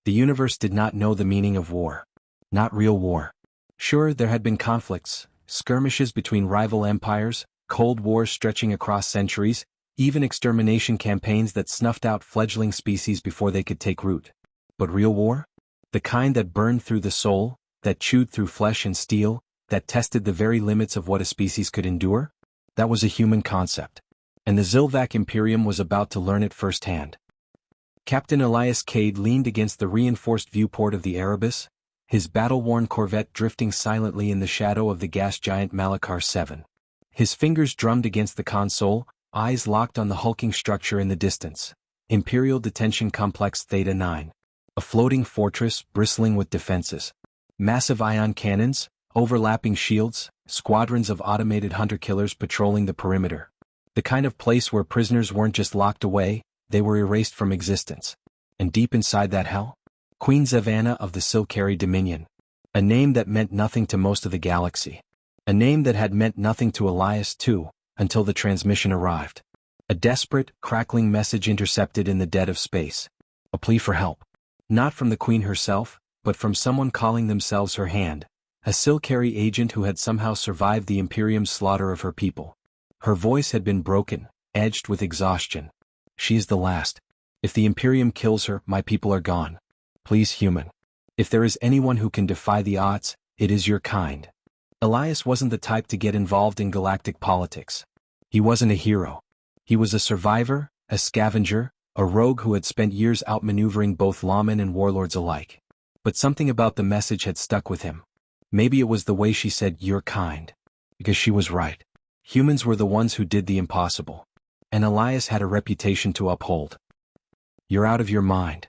The universe did not know the meaning of war. Not real war. Sure, there had been conflicts, skirmishes between rival empires, cold wars stretching across centuries, even extermination campaigns that snuffed out fledgling species before they could take root. But real war? The kind that burned through the soul, that chewed through flesh and steel, that tested the very limits of what a species could endure? That was a human concept. And the Zilvac Imperium was about to learn it firsthand. Captain Elias Cade leaned against the reinforced viewport of the Erebus, his battle-worn corvette drifting silently in the shadow of the gas giant Malachar 7. His fingers drummed against the console, eyes locked on the hulking structure in the distance. Imperial Detention Complex Theta 9. A floating fortress bristling with defenses. Massive ion cannons, overlapping shields, squadrons of automated hunter-killers patrolling the perimeter. The kind of place where prisoners weren't just locked away, they were erased from existence. And deep inside that hell? Queen Zavanna of the Silcari Dominion. A name that meant nothing to most of the galaxy. A name that had meant nothing to Elias too, until the transmission arrived. A desperate, crackling message intercepted in the dead of space. A plea for help. Not from the Queen herself, but from someone calling themselves her hand. A Silcari agent who had somehow survived the Imperium's slaughter of her people. Her voice had been broken, edged with exhaustion. She is the last. If the Imperium kills her, my people are gone. Please, human. If there is anyone who can defy the odds, it is your kind. Elias wasn't the type to get involved in galactic politics. He wasn't a hero. He was a survivor, a scavenger, a rogue who had spent years outmaneuvering both lawmen and warlords alike. But something about the message had stuck with him. Maybe it was the way she said, "You're kind." Because she was right. Humans were the ones who did the impossible. And Elias had a reputation to uphold. "You're out of your mind."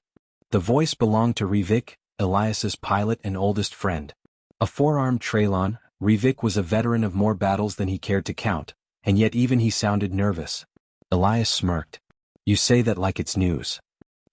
The voice belonged to Rivik, Elias's pilot and oldest friend. A four-armed Traylon, Rivik was a veteran of more battles than he cared to count, and yet even he sounded nervous. Elias smirked. "You say that like it's news."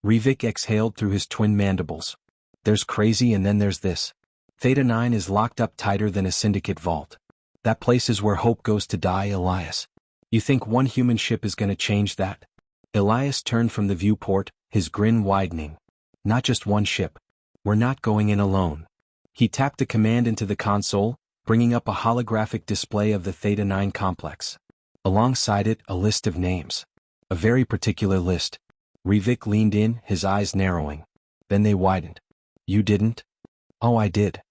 Rivik exhaled through his twin mandibles. "There's crazy and then there's this. Theta 9 is locked up tighter than a syndicate vault. That place is where hope goes to die, Elias. You think one human ship is gonna change that?" Elias turned from the viewport, his grin widening. "Not just one ship. We're not going in alone." He tapped a command into the console, bringing up a holographic display of the Theta 9 complex. Alongside it, a list of names. A very particular list. Rivik leaned in, his eyes narrowing. Then they widened. "You didn't?" "Oh, I did."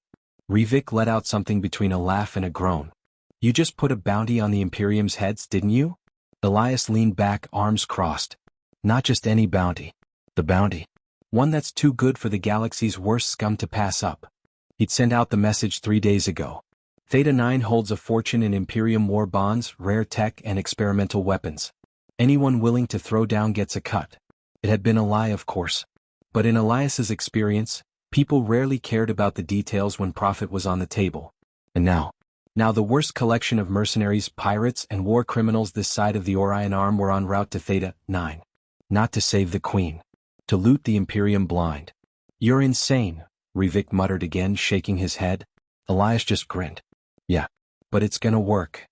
Rivik let out something between a laugh and a groan. "You just put a bounty on the Imperium's heads, didn't you?" Elias leaned back, arms crossed. "Not just any bounty. The bounty. One that's too good for the galaxy's worst scum to pass up." He'd sent out the message 3 days ago. Theta 9 holds a fortune in Imperium war bonds, rare tech and experimental weapons. Anyone willing to throw down gets a cut. It had been a lie, of course. But in Elias's experience, people rarely cared about the details when profit was on the table. And now the worst collection of mercenaries, pirates, and war criminals this side of the Orion Arm were en route to Theta 9. Not to save the Queen. To loot the Imperium blind. "You're insane," Rivik muttered again, shaking his head. Elias just grinned. "Yeah. But it's gonna work."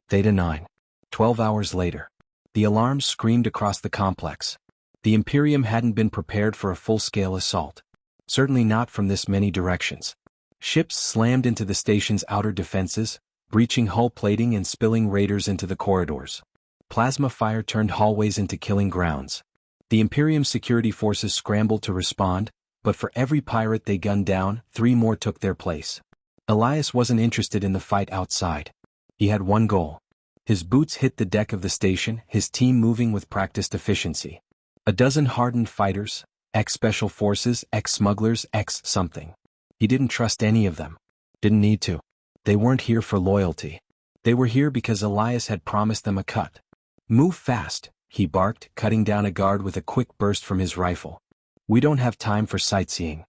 Theta 9. 12 hours later. The alarms screamed across the complex. The Imperium hadn't been prepared for a full-scale assault. Certainly not from this many directions. Ships slammed into the station's outer defenses, breaching hull plating and spilling raiders into the corridors. Plasma fire turned hallways into killing grounds. The Imperium security forces scrambled to respond, but for every pirate they gunned down, 3 more took their place. Elias wasn't interested in the fight outside. He had one goal. His boots hit the deck of the station, his team moving with practiced efficiency. A dozen hardened fighters, ex-special forces, ex-smugglers, ex-something. He didn't trust any of them. Didn't need to. They weren't here for loyalty. They were here because Elias had promised them a cut. "Move fast," he barked, cutting down a guard with a quick burst from his rifle. "We don't have time for sightseeing."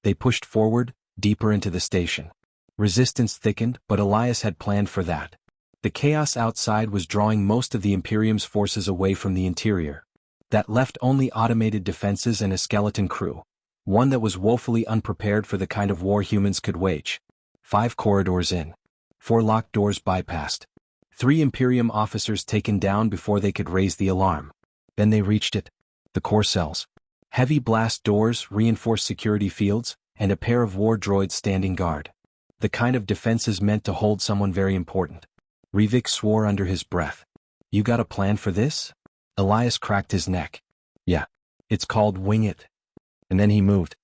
They pushed forward, deeper into the station. Resistance thickened, but Elias had planned for that. The chaos outside was drawing most of the Imperium's forces away from the interior. That left only automated defenses and a skeleton crew. One that was woefully unprepared for the kind of war humans could wage. 5 corridors in. 4 locked doors bypassed. 3 Imperium officers taken down before they could raise the alarm. Then they reached it. The core cells. Heavy blast doors, reinforced security fields, and a pair of war droids standing guard. The kind of defenses meant to hold someone very important. Rivik swore under his breath. You got a plan for this? Elias cracked his neck. Yeah. It's called Wing It. And then he moved.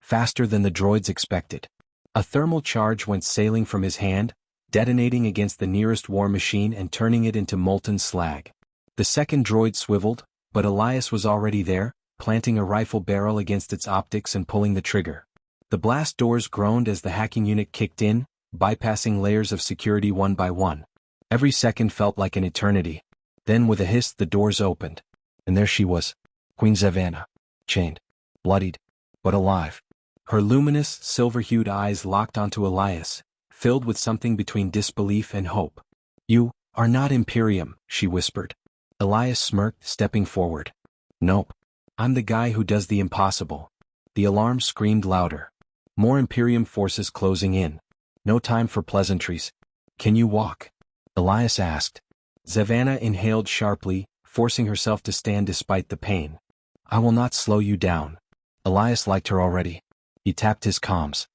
Faster than the droids expected. A thermal charge went sailing from his hand, detonating against the nearest war machine and turning it into molten slag. The second droid swiveled, but Elias was already there, planting a rifle barrel against its optics and pulling the trigger. The blast doors groaned as the hacking unit kicked in, bypassing layers of security one by one. Every second felt like an eternity. Then with a hiss the doors opened. And there she was, Queen Zavanna, chained, bloodied, but alive. Her luminous, silver-hued eyes locked onto Elias, filled with something between disbelief and hope. You are not Imperium, she whispered. Elias smirked, stepping forward. Nope. I'm the guy who does the impossible. The alarm screamed louder. More Imperium forces closing in. No time for pleasantries. Can you walk? Elias asked. Zavanna inhaled sharply, forcing herself to stand despite the pain. I will not slow you down. Elias liked her already. He tapped his comms.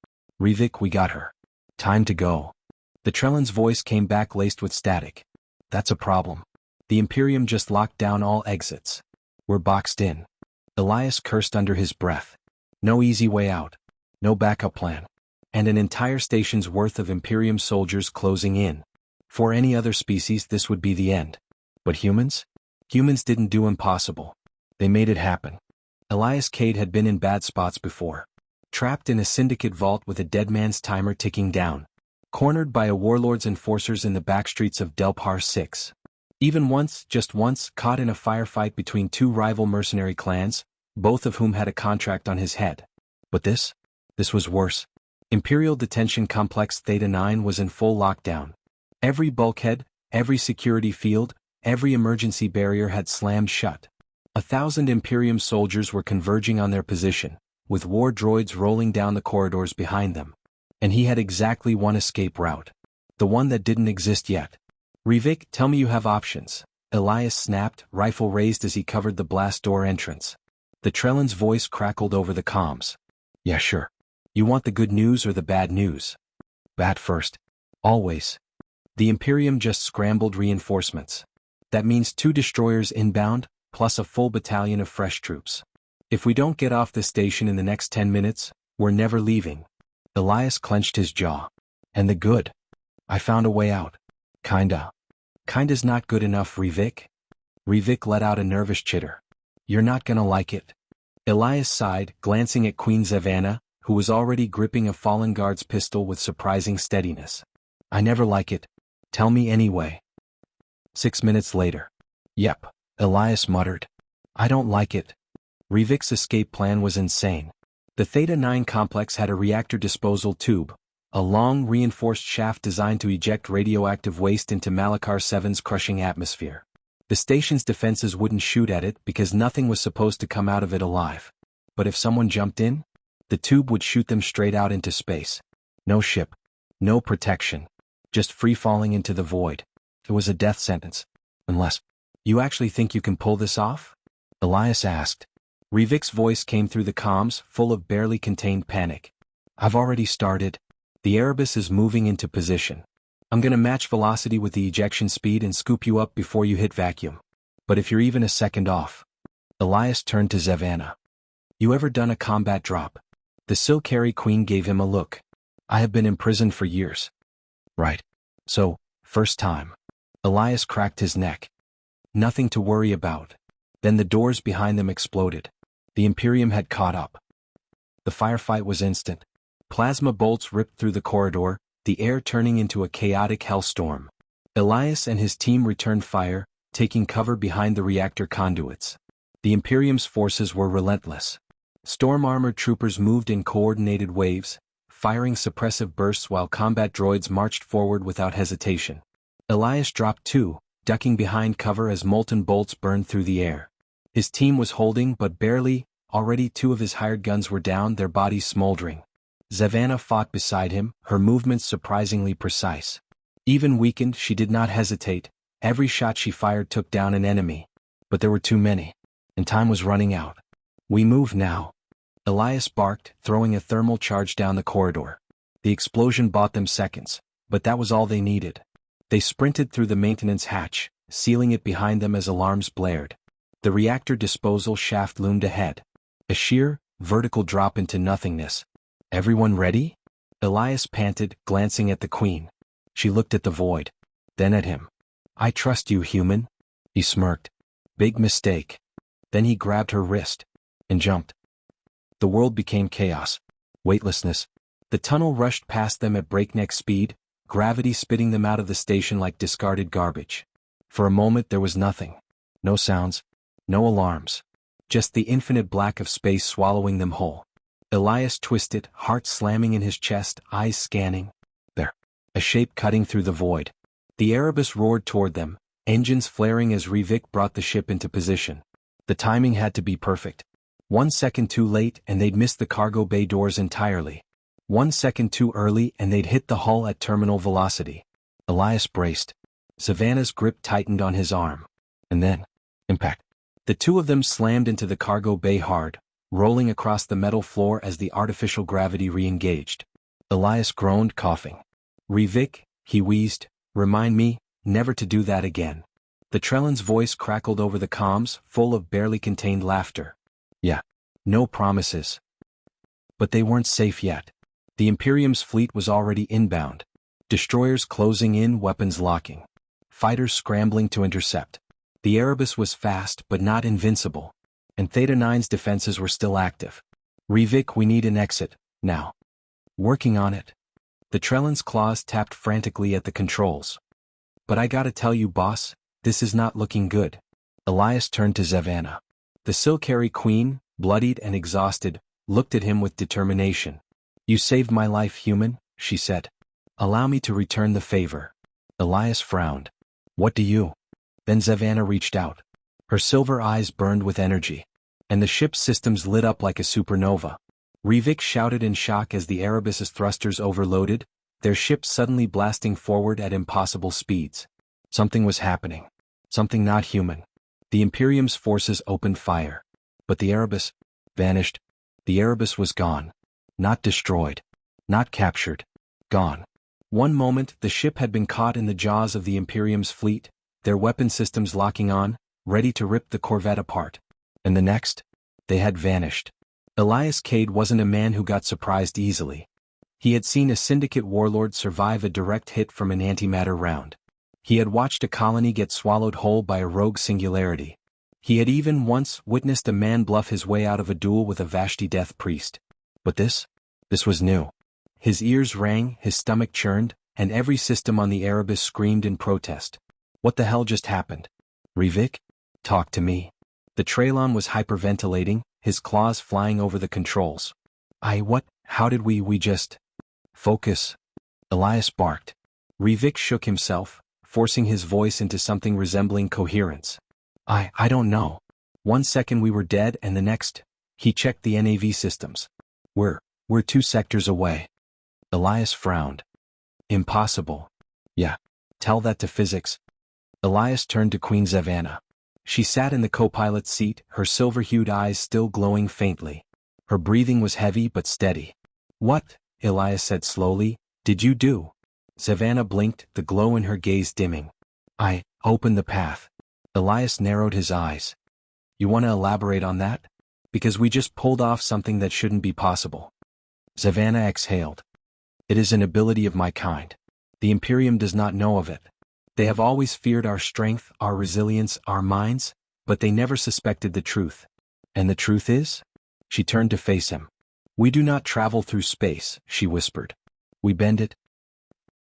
Rivik, we got her. Time to go. The Trellan's voice came back laced with static. That's a problem. The Imperium just locked down all exits. We're boxed in. Elias cursed under his breath. No easy way out. No backup plan. And an entire station's worth of Imperium soldiers closing in. For any other species this would be the end. But humans? Humans didn't do impossible. They made it happen. Elias Cade had been in bad spots before. Trapped in a syndicate vault with a dead man's timer ticking down. Cornered by a warlord's enforcers in the backstreets of Delpar 6. Even once, just once, caught in a firefight between two rival mercenary clans, both of whom had a contract on his head. But this was worse. Imperial Detention Complex Theta 9 was in full lockdown. Every bulkhead, every security field, every emergency barrier had slammed shut. 1,000 Imperium soldiers were converging on their position, with war droids rolling down the corridors behind them. And he had exactly one escape route. The one that didn't exist yet. Rivik, tell me you have options. Elias snapped, rifle raised as he covered the blast door entrance. The Trellan's voice crackled over the comms. Yeah, sure. You want the good news or the bad news? Bad first. Always. The Imperium just scrambled reinforcements. That means 2 destroyers inbound, plus a full battalion of fresh troops. If we don't get off the station in the next 10 minutes, we're never leaving. Elias clenched his jaw. And the good? I found a way out. Kinda's not good enough, Rivik? Rivik let out a nervous chitter. You're not gonna like it. Elias sighed, glancing at Queen Zavanna, who was already gripping a fallen guard's pistol with surprising steadiness. I never like it. Tell me anyway. 6 minutes later. Yep, Elias muttered. I don't like it. Rivik's escape plan was insane. The Theta 9 complex had a reactor disposal tube, a long, reinforced shaft designed to eject radioactive waste into Malachar 7's crushing atmosphere. The station's defenses wouldn't shoot at it because nothing was supposed to come out of it alive. But if someone jumped in, the tube would shoot them straight out into space. No ship. No protection. Just free-falling into the void. It was a death sentence. Unless... You actually think you can pull this off? Elias asked. Rivik's voice came through the comms, full of barely contained panic. I've already started. The Erebus is moving into position. I'm gonna match velocity with the ejection speed and scoop you up before you hit vacuum. But if you're even a second off... Elias turned to Zavanna. You ever done a combat drop? The Silcari Queen gave him a look. I have been imprisoned for years. Right. So, first time. Elias cracked his neck. Nothing to worry about. Then the doors behind them exploded. The Imperium had caught up. The firefight was instant. Plasma bolts ripped through the corridor, the air turning into a chaotic hellstorm. Elias and his team returned fire, taking cover behind the reactor conduits. The Imperium's forces were relentless. Storm-armored troopers moved in coordinated waves, firing suppressive bursts while combat droids marched forward without hesitation. Elias dropped too, ducking behind cover as molten bolts burned through the air. His team was holding but barely, already 2 of his hired guns were down, their bodies smoldering. Zavanna fought beside him, her movements surprisingly precise. Even weakened, she did not hesitate. Every shot she fired took down an enemy. But there were too many. And time was running out. We move now. Elias barked, throwing a thermal charge down the corridor. The explosion bought them seconds, but that was all they needed. They sprinted through the maintenance hatch, sealing it behind them as alarms blared. The reactor disposal shaft loomed ahead. A sheer, vertical drop into nothingness. Everyone ready? Elias panted, glancing at the Queen. She looked at the void. Then at him. I trust you, human. He smirked. Big mistake. Then he grabbed her wrist. And jumped. The world became chaos. Weightlessness. The tunnel rushed past them at breakneck speed, gravity spitting them out of the station like discarded garbage. For a moment there was nothing. No sounds. No alarms. Just the infinite black of space swallowing them whole. Elias twisted, heart slamming in his chest, eyes scanning. There. A shape cutting through the void. The Erebus roared toward them, engines flaring as Rivik brought the ship into position. The timing had to be perfect. 1 second too late and they'd missed the cargo bay doors entirely. 1 second too early and they'd hit the hull at terminal velocity. Elias braced. Savannah's grip tightened on his arm. And then, impact. The two of them slammed into the cargo bay hard, rolling across the metal floor as the artificial gravity re-engaged. Elias groaned, coughing. Rivik, he wheezed, remind me, never to do that again. The Trellan's voice crackled over the comms, full of barely contained laughter. Yeah. No promises. But they weren't safe yet. The Imperium's fleet was already inbound. Destroyers closing in, weapons locking. Fighters scrambling to intercept. The Erebus was fast but not invincible. And Theta 9's defenses were still active. Rivik, we need an exit, now. Working on it. The Trellan's claws tapped frantically at the controls. But I gotta tell you, boss, this is not looking good. Elias turned to Savannah. The Silkari Queen, bloodied and exhausted, looked at him with determination. You saved my life, human, she said. Allow me to return the favor. Elias frowned. What do you? Then Savannah reached out. Her silver eyes burned with energy. And the ship's systems lit up like a supernova. Rivik shouted in shock as the Erebus's thrusters overloaded, their ship suddenly blasting forward at impossible speeds. Something was happening. Something not human. The Imperium's forces opened fire. But the Erebus vanished. The Erebus was gone. Not destroyed. Not captured. Gone. One moment, the ship had been caught in the jaws of the Imperium's fleet, their weapon systems locking on, ready to rip the corvette apart. And the next? They had vanished. Elias Cade wasn't a man who got surprised easily. He had seen a syndicate warlord survive a direct hit from an antimatter round. He had watched a colony get swallowed whole by a rogue singularity. He had even once witnessed a man bluff his way out of a duel with a Vashti death priest. But this was new. His ears rang, his stomach churned, and every system on the Erebus screamed in protest. What the hell just happened? Rivik? Talk to me. The Trellan was hyperventilating, his claws flying over the controls. How did we just... Focus. Elias barked. Rivik shook himself, forcing his voice into something resembling coherence. I don't know. 1 second we were dead and the next, he checked the NAV systems. We're 2 sectors away. Elias frowned. Impossible. Yeah. Tell that to physics. Elias turned to Queen Savannah. She sat in the co-pilot's seat, her silver-hued eyes still glowing faintly. Her breathing was heavy but steady. What, Elias said slowly, did you do? Savannah blinked, the glow in her gaze dimming. I opened the path. Elias narrowed his eyes. You want to elaborate on that? Because we just pulled off something that shouldn't be possible. Savannah exhaled. It is an ability of my kind. The Imperium does not know of it. They have always feared our strength, our resilience, our minds, but they never suspected the truth. And the truth is? She turned to face him. We do not travel through space, she whispered. We bend it.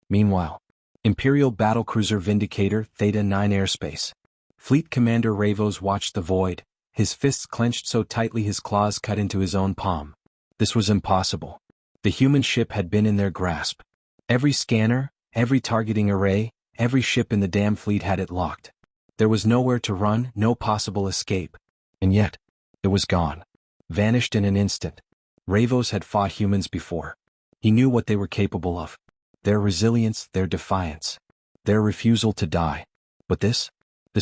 Meanwhile, Imperial battlecruiser Vindicator, Theta 9 airspace. Fleet Commander Ravos watched the void, his fists clenched so tightly his claws cut into his own palm. This was impossible. The human ship had been in their grasp. Every scanner, every targeting array, every ship in the damn fleet had it locked. There was nowhere to run, no possible escape. And yet, it was gone. Vanished in an instant. Ravos had fought humans before. He knew what they were capable of. Their resilience, their defiance. Their refusal to die. But this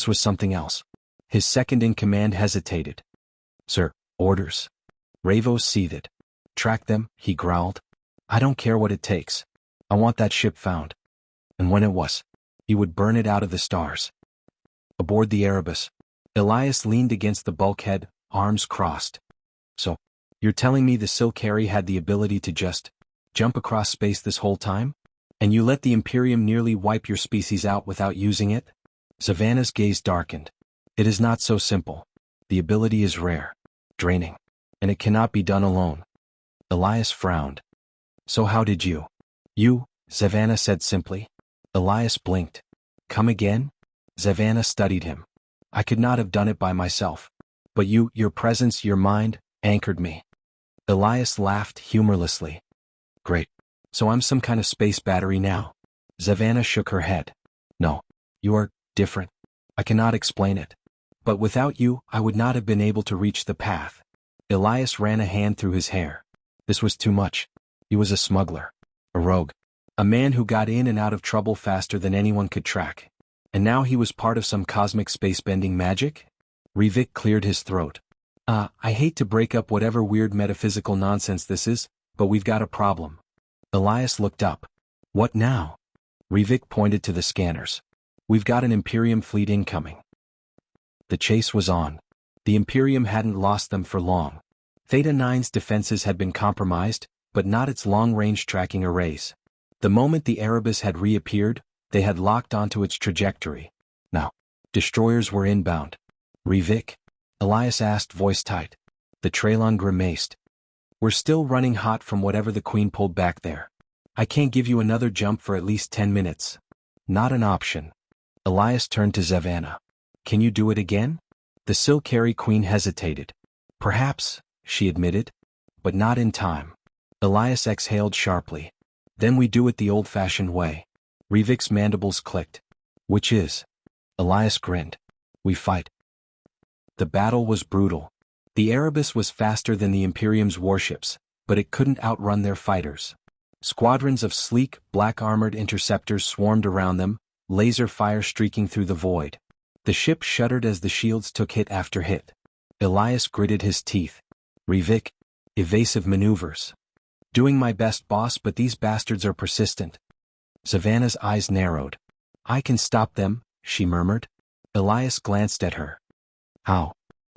was something else. His second-in-command hesitated. Sir, Orders. Ravo seethed. Track them, he growled. I don't care what it takes. I want that ship found. And when it was, he would burn it out of the stars. Aboard the Erebus, Elias leaned against the bulkhead, arms crossed. So, you're telling me the Silcari had the ability to just jump across space this whole time? And you let the Imperium nearly wipe your species out without using it? Savannah's gaze darkened. It is not so simple. The ability is rare, draining, and it cannot be done alone. Elias frowned. So how did you? You, Savannah said simply. Elias blinked. Come again? Savannah studied him. I could not have done it by myself. But you, your presence, your mind, anchored me. Elias laughed humorlessly. Great. So I'm some kind of space battery now? Savannah shook her head. No. You are different. I cannot explain it. But without you, I would not have been able to reach the path. Elias ran a hand through his hair. This was too much. He was a smuggler. A rogue. A man who got in and out of trouble faster than anyone could track. And now he was part of some cosmic space-bending magic? Rivik cleared his throat. I hate to break up whatever weird metaphysical nonsense this is, but we've got a problem. Elias looked up. What now? Rivik pointed to the scanners. We've got an Imperium fleet incoming. The chase was on. The Imperium hadn't lost them for long. Theta 9's defenses had been compromised, but not its long-range tracking arrays. The moment the Erebus had reappeared, they had locked onto its trajectory. Now, destroyers were inbound. Rivik? Elias asked, voice tight. The Traylon grimaced. We're still running hot from whatever the Queen pulled back there. I can't give you another jump for at least 10 minutes. Not an option. Elias turned to Savannah. Can you do it again? The Silcari Queen hesitated. Perhaps, she admitted, but not in time. Elias exhaled sharply. Then we do it the old-fashioned way. Rivik's mandibles clicked. Which is? Elias grinned. We fight. The battle was brutal. The Erebus was faster than the Imperium's warships, but it couldn't outrun their fighters. Squadrons of sleek, black-armored interceptors swarmed around them, laser fire streaking through the void. The ship shuddered as the shields took hit after hit. Elias gritted his teeth. Rivik, evasive maneuvers. Doing my best, boss, but these bastards are persistent. Savannah's eyes narrowed. I can stop them, she murmured. Elias glanced at her. How?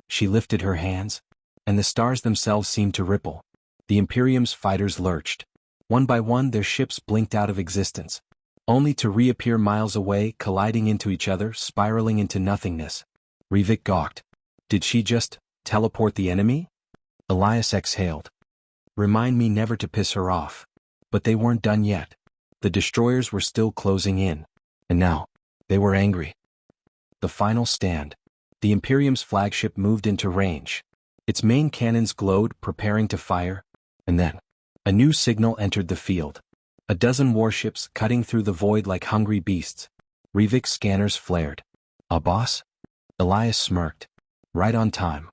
She lifted her hands, and the stars themselves seemed to ripple. The Imperium's fighters lurched. One by one their ships blinked out of existence, only to reappear miles away, colliding into each other, spiraling into nothingness. Rivik gawked. Did she just teleport the enemy? Elias exhaled. Remind me never to piss her off. But they weren't done yet. The destroyers were still closing in. And now, they were angry. The final stand. The Imperium's flagship moved into range. Its main cannons glowed, preparing to fire. And then, a new signal entered the field. A dozen warships cutting through the void like hungry beasts. Rivik's scanners flared. A boss? Elias smirked. Right on time.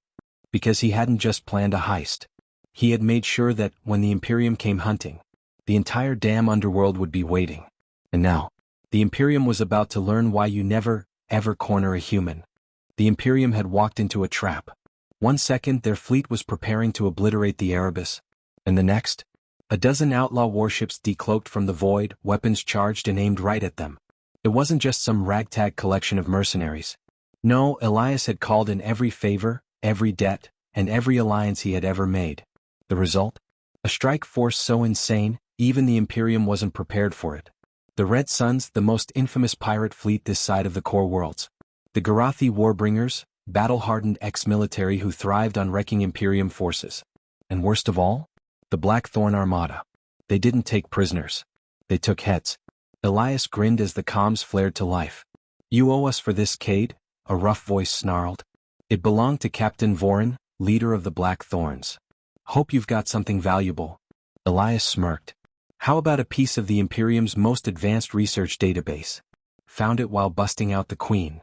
Because he hadn't just planned a heist. He had made sure that, when the Imperium came hunting, the entire damn underworld would be waiting. And now, the Imperium was about to learn why you never, ever corner a human. The Imperium had walked into a trap. 1 second their fleet was preparing to obliterate the Erebus. And the next, a dozen outlaw warships decloaked from the void, weapons charged and aimed right at them. It wasn't just some ragtag collection of mercenaries. No, Elias had called in every favor, every debt, and every alliance he had ever made. The result? A strike force so insane, even the Imperium wasn't prepared for it. The Red Suns, the most infamous pirate fleet this side of the core worlds. The Garathi Warbringers, battle-hardened ex-military who thrived on wrecking Imperium forces. And worst of all, the Blackthorn Armada. They didn't take prisoners. They took heads. Elias grinned as the comms flared to life. You owe us for this, Cade, a rough voice snarled. It belonged to Captain Vorin, leader of the Blackthorns. Hope you've got something valuable. Elias smirked. How about a piece of the Imperium's most advanced research database? Found it while busting out the Queen.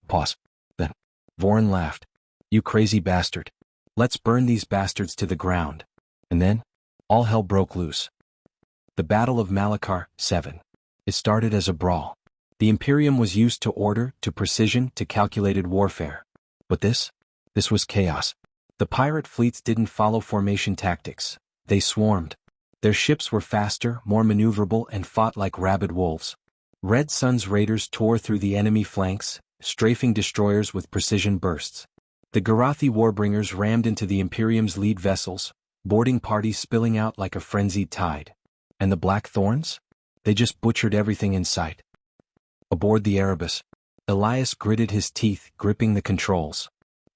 Pause. Then, Vorin laughed. You crazy bastard. Let's burn these bastards to the ground. And then, all hell broke loose. The Battle of Malachar, 7. It started as a brawl. The Imperium was used to order, to precision, to calculated warfare. But this was chaos. The pirate fleets didn't follow formation tactics. They swarmed. Their ships were faster, more maneuverable, and fought like rabid wolves. Red Sun's raiders tore through the enemy flanks, strafing destroyers with precision bursts. The Garathi warbringers rammed into the Imperium's lead vessels, boarding parties spilling out like a frenzied tide. And the Blackthorns? They just butchered everything in sight. Aboard the Erebus, Elias gritted his teeth, gripping the controls.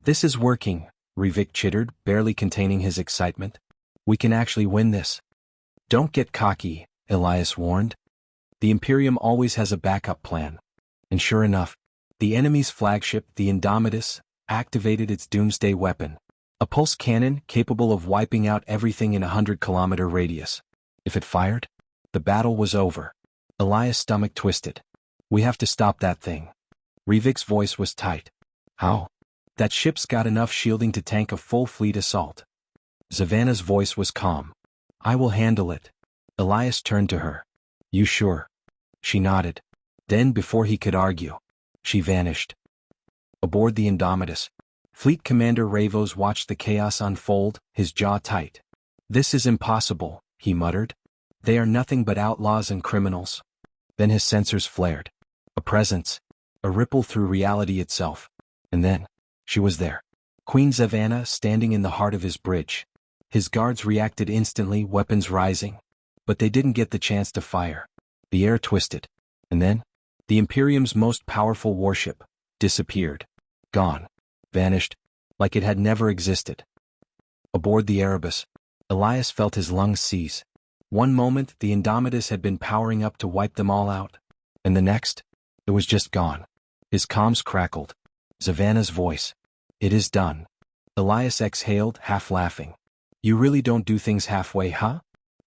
"This is working," Rivik chittered, barely containing his excitement. "We can actually win this." "Don't get cocky," Elias warned. "The Imperium always has a backup plan." And sure enough, the enemy's flagship, the Indomitus, activated its doomsday weapon. A pulse cannon capable of wiping out everything in a 100-kilometer radius. If it fired, the battle was over. Elias' stomach twisted. "We have to stop that thing." Rivik's voice was tight. "How?" "That ship's got enough shielding to tank a full fleet assault." Zavanna's voice was calm. "I will handle it." Elias turned to her. "You sure?" She nodded. Then, before he could argue, she vanished. Aboard the Indomitus, Fleet Commander Ravos watched the chaos unfold, his jaw tight. "This is impossible," he muttered. "They are nothing but outlaws and criminals." Then his sensors flared. A presence. A ripple through reality itself. And then, she was there. Queen Zavanna standing in the heart of his bridge. His guards reacted instantly, weapons rising. But they didn't get the chance to fire. The air twisted. And then, the Imperium's most powerful warship disappeared. Gone. Vanished. Like it had never existed. Aboard the Erebus, Elias felt his lungs seize. One moment, the Indomitus had been powering up to wipe them all out. And the next, it was just gone. His comms crackled. Zavanna's voice. "It is done." Elias exhaled, half laughing. "You really don't do things halfway, huh?"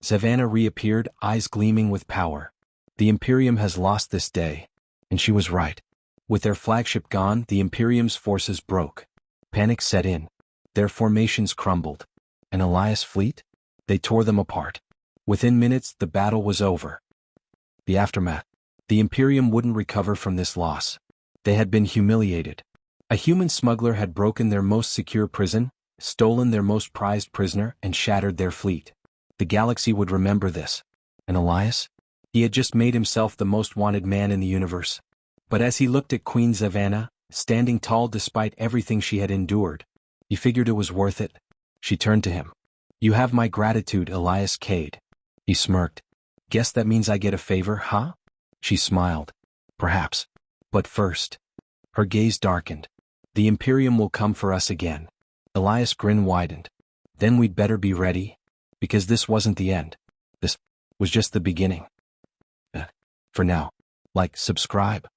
Zavanna reappeared, eyes gleaming with power. "The Imperium has lost this day." And she was right. With their flagship gone, the Imperium's forces broke. Panic set in. Their formations crumbled. And Elias' fleet? They tore them apart. Within minutes, the battle was over. The aftermath. The Imperium wouldn't recover from this loss. They had been humiliated. A human smuggler had broken their most secure prison, stolen their most prized prisoner, and shattered their fleet. The galaxy would remember this. And Elias? He had just made himself the most wanted man in the universe. But as he looked at Queen Zavanna, standing tall despite everything she had endured, he figured it was worth it. She turned to him. "You have my gratitude, Elias Cade." He smirked. "Guess that means I get a favor, huh?" She smiled. "Perhaps. But first." Her gaze darkened. "The Imperium will come for us again." Elias' grin widened. "Then we'd better be ready. Because this wasn't the end. This was just the beginning." For now. Like, subscribe.